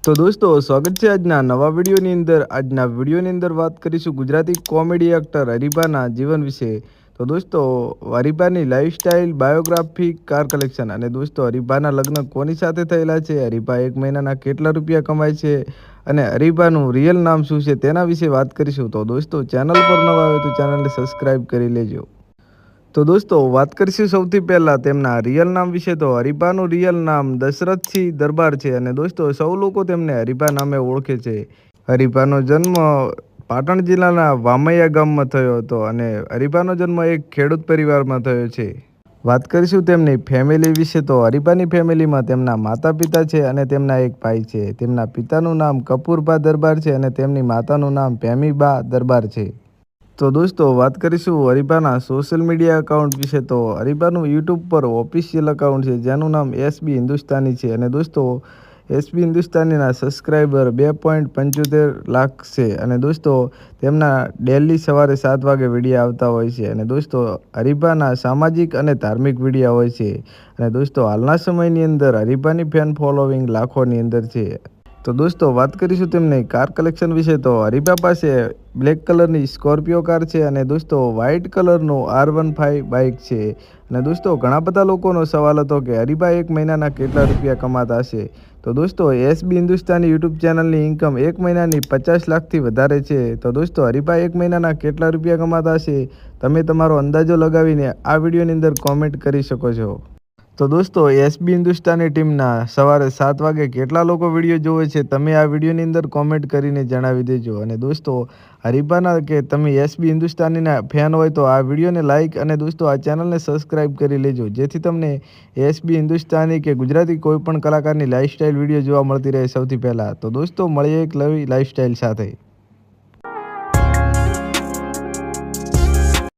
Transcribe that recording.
તો દોસ્તો સ્વાગત છે આજના નવા વિડીયોની અંદર. આજના વિડીયોની અંદર વાત કરીશું ગુજરાતી કોમેડી એક્ટર હરીબાના જીવન વિશે. તો દોસ્તો હરીબાની લાઈફસ્ટાઈલ, બાયોગ્રાફી, કાર કલેક્શન અને દોસ્તો હરીબાના લગ્ન કોની સાથે થયેલા છે, હરીબા એક મહિનાના કેટલા રૂપિયા કમાય છે અને હરીબાનું રિયલ નામ શું છે તેના વિશે વાત કરીશું. તો દોસ્તો ચેનલ પર નવા આવે તો ચેનલને સબસ્ક્રાઈબ કરી લેજો. તો દોસ્તો વાત કરીશું સૌથી પહેલાં તેમના રિયલ નામ વિશે. તો હરીબાનું રિયલ નામ દશરથસિંહ દરબાર છે અને દોસ્તો સૌ લોકો તેમને હરીબા નામે ઓળખે છે. હરીબાનો જન્મ પાટણ જિલ્લાના વામૈયા ગામમાં થયો હતો અને હરીબાનો જન્મ એક ખેડૂત પરિવારમાં થયો છે. વાત કરીશું તેમની ફેમિલી વિશે. તો હરીબાની ફેમિલીમાં તેમના માતા પિતા છે અને તેમના એક ભાઈ છે. તેમના પિતાનું નામ કપૂરબા દરબાર છે અને તેમની માતાનું નામ ભેમીબા દરબાર છે. તો દોસ્તો વાત કરીશું હરીબાના સોશિયલ મીડિયા એકાઉન્ટ વિશે. તો હરીબાનું યુટ્યુબ પર ઓફિશિયલ એકાઉન્ટ છે જેનું નામ એસબી હિન્દુસ્તાની છે અને દોસ્તો એસબી હિન્દુસ્તાનીના સબસ્ક્રાઈબર 2.75 લાખ છે અને દોસ્તો તેમના ડેલી સવારે 7 વાગે વિડીયો આવતા હોય છે અને દોસ્તો હરીબાના સામાજિક અને ધાર્મિક વિડીયો હોય છે અને દોસ્તો હાલના સમયની અંદર હરીબાની ફેન ફોલોવિંગ લાખોની અંદર છે. તો દોસ્તો વાત કરીશું તેમની કાર કલેક્શન વિશે. તો હરીબા પાસે બ્લેક કલરની સ્કોર્પિયો કાર છે અને દોસ્તો વ્હાઇટ કલરનું R15 બાઇક છે અને દોસ્તો ઘણા બધા લોકોનો સવાલ હતો કે હરીબા એક મહિનાના કેટલા રૂપિયા કમાતા હશે. તો દોસ્તો એસબી હિન્દુસ્તાની યુટ્યુબ ચેનલની ઇન્કમ એક મહિનાની 50 લાખથી વધારે છે. તો દોસ્તો હરીબા એક મહિનાના કેટલા રૂપિયા કમાતા હશે તમે તમારો અંદાજો લગાવીને આ વિડીયોની અંદર કોમેન્ટ કરી શકો છો. તો દોસ્તો એસબી હિન્દુસ્તાની ટીમના સવારે 7 વાગે કેટલા લોકો વિડીયો જોવે છે તમે આ વિડીયોની અંદર કોમેન્ટ કરીને જણાવી દેજો. અને દોસ્તો હરીબાના કે તમે એસબી હિન્દુસ્તાનીના ફેન હોય તો આ વિડીયોને લાઇક અને દોસ્તો આ ચેનલને સબસ્ક્રાઈબ કરી લેજો જેથી તમને એસબી હિન્દુસ્તાની કે ગુજરાતી કોઈ પણ કલાકારની લાઈફસ્ટાઈલ વિડીયો જોવા મળતી રહે સૌથી પહેલાં. તો દોસ્તો મળીએ એક નવી લાઈફસ્ટાઈલ સાથે.